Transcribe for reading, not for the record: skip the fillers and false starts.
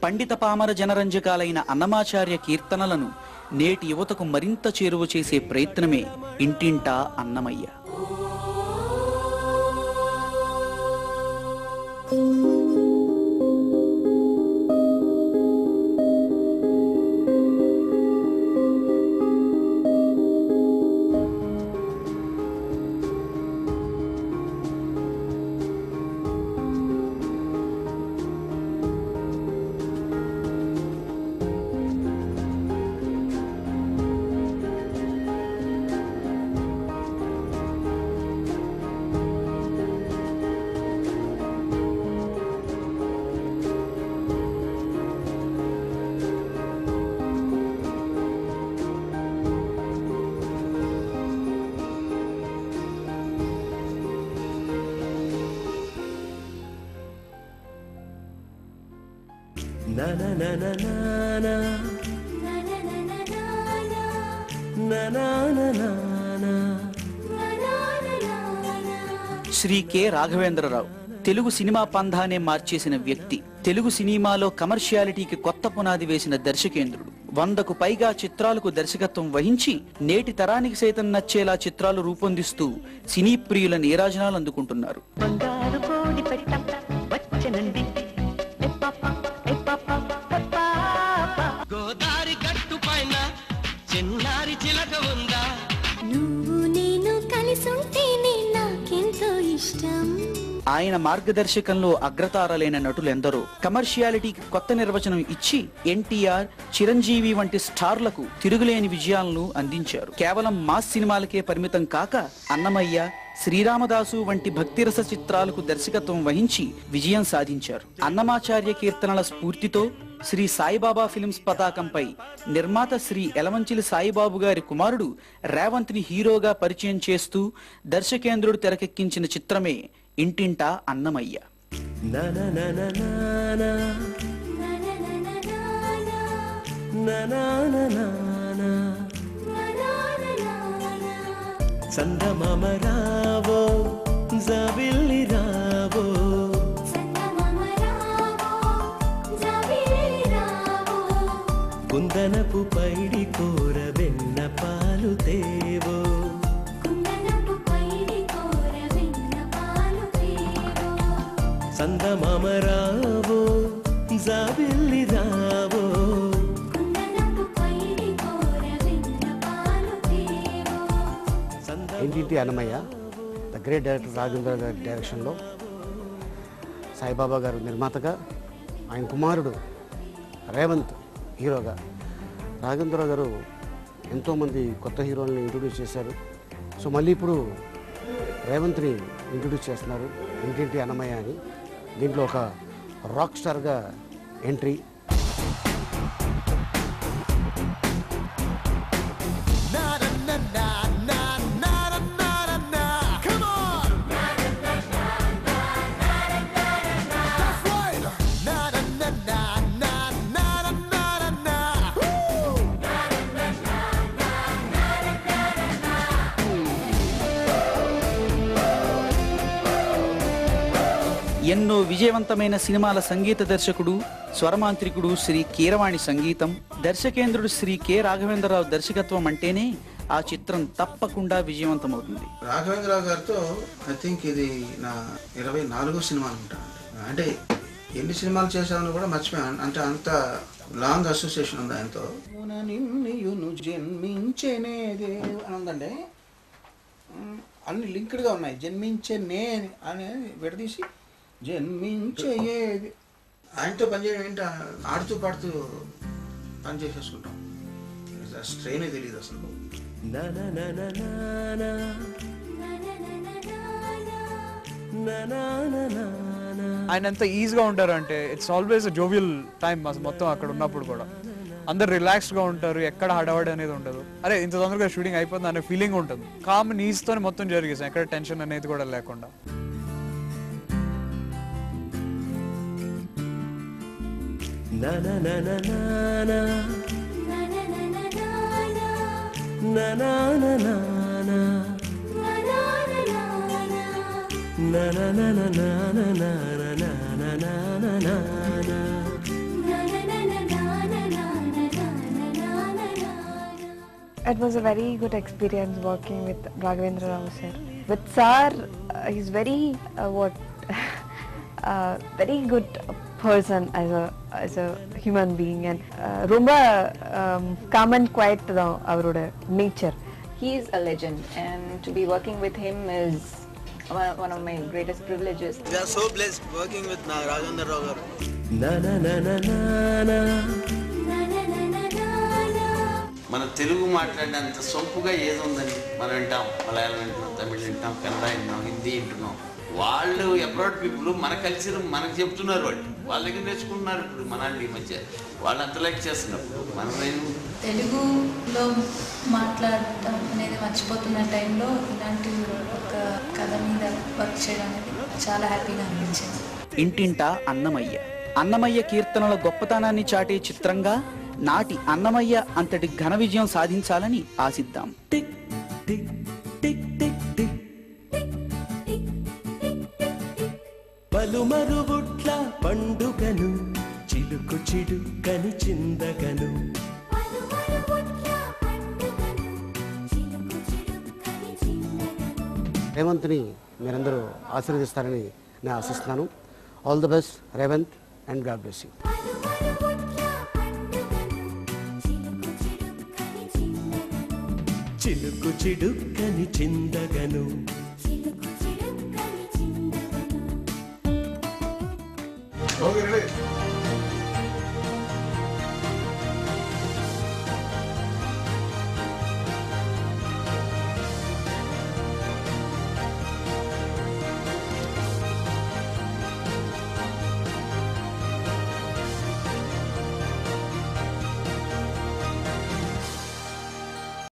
పండిత పామర జనరంజకాలైన అన్నమాచార్య కీర్తనలను నేటి యువతకు మరింత చేరువ చేసే ప్రయత్నమే ఇంటింటా అన్నమయ్య. శ్రీ కె రాఘవేంద్రరావు తెలుగు సినిమా పంధానే మార్చేసిన వ్యక్తి. తెలుగు సినిమాలో కమర్షియాలిటీకి కొత్త పునాది వేసిన దర్శకేంద్రుడు. 100కు పైగా చిత్రాలకు దర్శకత్వం వహించి నేటి తరానికి సైతం నచ్చేలా చిత్రాలు రూపొందిస్తూ సినీ ప్రియుల నీరాజనాలు అందుకుంటున్నారు. ఆయన మార్గదర్శకంలో అగ్రతారలైన నటులెందరో. కమర్షియాలిటీకి కొత్త నిర్వచనం ఇచ్చి ఎన్టీఆర్, చిరంజీవి వంటి స్టార్లకు తిరుగులేని విజయాలను అందించారు. కేవలం మాస్ సినిమాలకే పరిమితం కాక అన్నమయ్య, శ్రీరామదాసు వంటి భక్తిరస చిత్రాలకు దర్శకత్వం వహించి విజయం సాధించారు. అన్నమాచార్య కీర్తనల స్ఫూర్తితో శ్రీ సాయిబాబా ఫిల్మ్స్ పతాకంపై నిర్మాత శ్రీ ఎలమంచిలి సాయిబాబు గారి కుమారుడు రేవంత్ ని హీరోగా పరిచయం చేస్తూ దర్శకేంద్రుడు తెరకెక్కించిన చిత్రమే ఇంటింటా అన్నమయ్య. సందమమరావో జాబిల్లి రావో కుందనపు పైడి కూర వెన్న పాలు తేవో సందమమరావో జాబిల్లి రావో. ఇంటింటి Annamayya the great director Raghavendra గారి డైరెక్షన్లో సాయిబాబా గారు నిర్మాతగా, ఆయన కుమారుడు రేవంత్ హీరోగా. రాఘవేంద్ర గారు ఎంతోమంది కొత్త హీరోల్ని ఇంట్రొడ్యూస్ చేశారు. సో మళ్ళీ ఇప్పుడు రేవంత్ని ఇంట్రొడ్యూస్ చేస్తున్నారు ఇంటింటి అన్నమయ్య అని. దీంట్లో ఒక రాక్ స్టార్గా ఎంట్రీ. ఎన్నో విజయవంతమైన సినిమాల సంగీత దర్శకుడు, స్వరమాంత్రికుడు శ్రీ కీరవాణి సంగీతం, దర్శకేంద్రుడు శ్రీ కె రాఘవేంద్రరావు దర్శకత్వం అంటేనే ఆ చిత్రం తప్పకుండా విజయవంతమవుతుంది. రాఘవేంద్రరావు గారితో ఐ థింక్ ఇది నా 24వ సినిమా అనుకుంటాను. అంటే ఎన్ని సినిమాలు చేశామని కూడా మర్చిపోయాను. అంటే అంత లాంగ్ అసోసియేషన్ ఉంది ఆయనతో. జన్మించేనేదే ఉందండి, అన్ని లింక్డ్గా ఉన్నాయి. జన్మించే నే అనేది విడదీసి జన్మించేది. ఆయనతో పనిచేయడం ఏంటి, ఆడుతూ పాడుతూ పని చేసేసుకుంటాం. స్ట్రెయిన్ తెలియదు అసలు. ఆయన ఎంత ఈజీగా ఉంటారు అంటే ఇట్స్ ఆల్వేస్ జోవియల్ టైం. మొత్తం అక్కడ ఉన్నప్పుడు కూడా అందరు రిలాక్స్డ్గా ఉంటారు, ఎక్కడ హడావడి అనేది ఉండదు. అరే ఇంత తొందరగా షూటింగ్ అయిపోతుంది అనే ఫీలింగ్ ఉంటుంది. కామ్ నీజ్తో మొత్తం జరిగేసాం, ఎక్కడ టెన్షన్ అనేది కూడా లేకుండా. na na na na na na na na na na na It was a very good experience working with Raghavendra Rao sir. With sir, he's very very good person as a human being, and ரொம்ப calm and quiet தான் அவரோட nature. He is a legend, and to be working with him is one of my greatest privileges. We are so blessed working with Raghavendra Rao garu. Na na na na na na. మన తెలుగు మాట్లాడినంత సొంపుగా ఏది ఉందండి? మనం వింటాం మలయాళం వింటున్నాం, తమిళ్ వింటున్నాం, కన్నడ వింటున్నాం, హిందీ వింటున్నాం. వాళ్ళు అబ్రాడ్ పీపుల్ మన కల్చర్ మనకు చెప్తున్నారు, వాళ్ళ దగ్గర నేర్చుకుంటున్నారు. ఇప్పుడు మన ఈ మధ్య వాళ్ళు అంత లైక్ చేస్తున్నప్పుడు మనం తెలుగులో మాట్లాడటం అనేది మర్చిపోతున్న టైంలో ఇలాంటి ఒక కథ మీద వర్క్ చేయడం అనేది చాలా హ్యాపీగా అనిపించింది. ఇంటింటా అన్నమయ్య. అన్నమయ్య కీర్తనల గొప్పతనాన్ని చాటే చిత్రంగా నాటి అన్నమయ్య అంతటి ఘన విజయం సాధించాలని ఆశిద్దాం. పలుమరుబుట్ల పండుగను చిలుకు చిడుకని చిందగను. రేవంత్ని మీరందరూ ఆశీర్వదిస్తారని నేను ఆశిస్తున్నాను. All the best Revanth and God bless you. Chiluku చిడుకని చిందగను. Okay, ready?